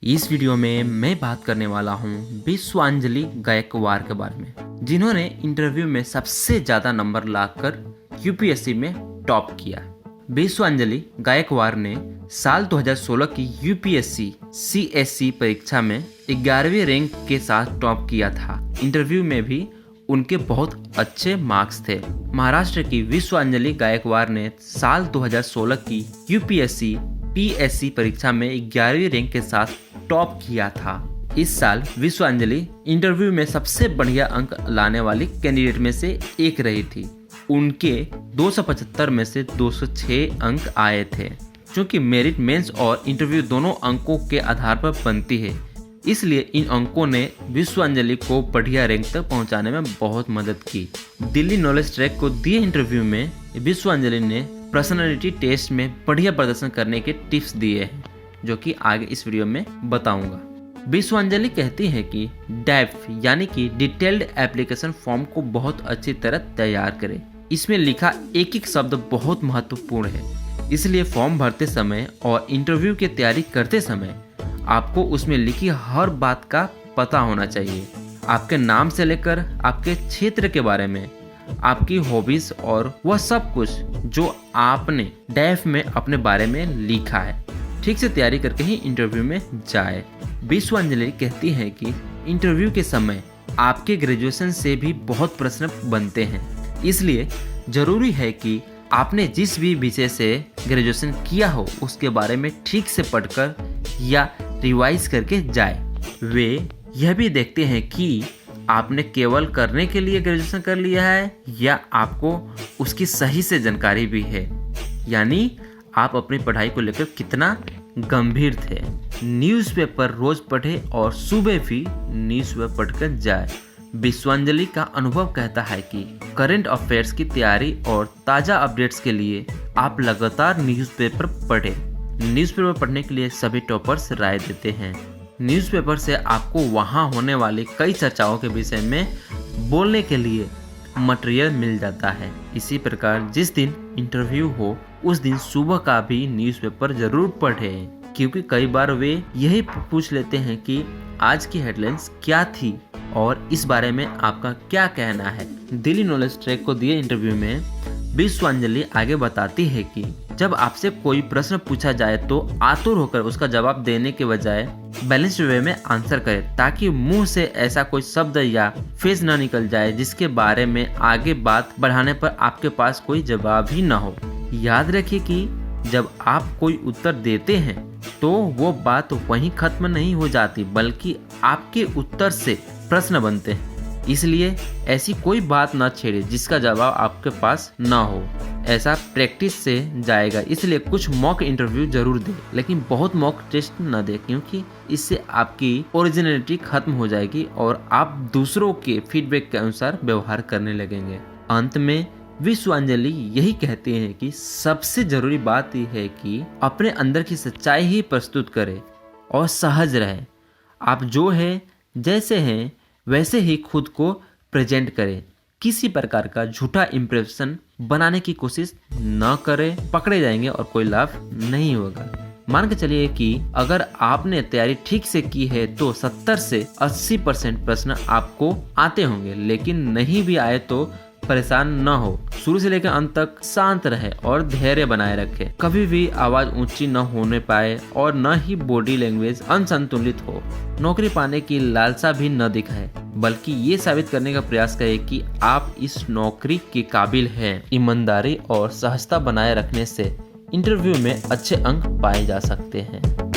इस वीडियो में मैं बात करने वाला हूँ विश्वांजलि गायकवाड़ के बारे में, जिन्होंने इंटरव्यू में सबसे ज़्यादा नंबर लाकर यूपीएससी में टॉप किया। विश्वांजलि गायकवाड़ ने साल 2016 की यूपीएससी सीएससी परीक्षा में 11वीं रैंक के साथ टॉप किया था। इंटरव्यू में भी उनके बहुत अच्छे मार्क्स थे। महाराष्ट्र की विश्वांजलि गायकवाड़ ने साल 2016 की यूपीएससी पीएससी परीक्षा में 11वीं रैंक के साथ टॉप किया था। इस साल विश्वांजलि इंटरव्यू में सबसे बढ़िया अंक लाने वाली कैंडिडेट में से एक रही थी। उनके 275 में से 206 अंक आए थे। क्योंकि मेरिट मेंस और इंटरव्यू दोनों अंकों के आधार पर बनती है, इसलिए इन अंकों ने विश्वांजलि को बढ़िया रैंक तक पहुंचाने में बहुत मदद की। दिल्ली नॉलेज ट्रैक को दिए इंटरव्यू में विश्वांजलि ने पर्सनालिटी टेस्ट में बढ़िया प्रदर्शन करने के टिप्स दिए हैं, जो कि आगे इस वीडियो में बताऊंगा। विश्वांजलि कहती है कि डैफ यानी कि डिटेल्ड एप्लीकेशन फॉर्म को बहुत अच्छी तरह तैयार करें। इसमें लिखा एक एक शब्द बहुत महत्वपूर्ण है, इसलिए फॉर्म भरते समय और इंटरव्यू की तैयारी करते समय आपको उसमें लिखी हर बात का पता होना चाहिए। आपके नाम से लेकर आपके क्षेत्र के बारे में, आपकी हॉबीज और वह सब कुछ जो आपने डैफ में अपने बारे में लिखा है। ठीक से तैयारी करके ही इंटरव्यू में जाए। विश्वांजलि कहती है कि इंटरव्यू के समय आपके ग्रेजुएशन से भी बहुत प्रश्न बनते हैं, इसलिए जरूरी है कि आपने जिस भी विषय से ग्रेजुएशन किया हो उसके बारे में ठीक से पढ़कर या रिवाइज करके जाए। वे यह भी देखते हैं कि आपने केवल करने के लिए ग्रेजुएशन कर लिया है या आपको उसकी सही से जानकारी भी है, यानी आप अपनी पढ़ाई को लेकर कितना गंभीर थे। न्यूज़पेपर रोज पढ़े और सुबह भी न्यूज़पेपर पढ़कर जाए। विश्वांजलि का अनुभव कहता है कि करंट अफेयर्स की तैयारी और ताज़ा अपडेट्स के लिए आप लगातार न्यूज़पेपर पढ़ें। न्यूज़पेपर पढ़ने के लिए सभी टॉपर्स राय देते हैं। न्यूज़पेपर से आपको वहाँ होने वाली कई चर्चाओं के विषय में बोलने के लिए मटेरियल मिल जाता है। इसी प्रकार जिस दिन इंटरव्यू हो उस दिन सुबह का भी न्यूज़पेपर जरूर पढ़ें, क्योंकि कई बार वे यही पूछ लेते हैं कि आज की हेडलाइंस क्या थी और इस बारे में आपका क्या कहना है। दिल्ली नॉलेज ट्रैक को दिए इंटरव्यू में विश्वांजलि आगे बताती है कि जब आपसे कोई प्रश्न पूछा जाए तो आतुर होकर उसका जवाब देने के बजाय बैलेंस्ड वे में आंसर करें, ताकि मुंह से ऐसा कोई शब्द या फ्रेज न निकल जाए जिसके बारे में आगे बात बढ़ाने पर आपके पास कोई जवाब ही न हो। याद रखिए कि जब आप कोई उत्तर देते हैं तो वो बात वहीं खत्म नहीं हो जाती, बल्कि आपके उत्तर से प्रश्न बनते हैं। इसलिए ऐसी कोई बात न छेड़े जिसका जवाब आपके पास न हो। ऐसा प्रैक्टिस से जाएगा, इसलिए कुछ मॉक इंटरव्यू जरूर दें, लेकिन बहुत मॉक टेस्ट न दें, क्योंकि इससे आपकी ओरिजिनलिटी खत्म हो जाएगी और आप दूसरों के फीडबैक के अनुसार व्यवहार करने लगेंगे। अंत में विश्वांजलि यही कहते हैं कि सबसे जरूरी बात यह है कि अपने अंदर की सच्चाई ही प्रस्तुत करें और सहज रहें। आप जो है जैसे हैं वैसे ही खुद को प्रेजेंट करें। किसी प्रकार का झूठा इंप्रेशन बनाने की कोशिश न करें, पकड़े जाएंगे और कोई लाभ नहीं होगा। मान के चलिए कि अगर आपने तैयारी ठीक से की है तो 70 से 80% प्रश्न आपको आते होंगे, लेकिन नहीं भी आए तो परेशान न हो। शुरू से लेकर अंत तक शांत रहे और धैर्य बनाए रखे। कभी भी आवाज ऊंची न होने पाए और न ही बॉडी लैंग्वेज अनसंतुलित हो। नौकरी पाने की लालसा भी न दिखाए, बल्कि ये साबित करने का प्रयास करें कि आप इस नौकरी के काबिल हैं। ईमानदारी और सहजता बनाए रखने से इंटरव्यू में अच्छे अंक पाए जा सकते हैं।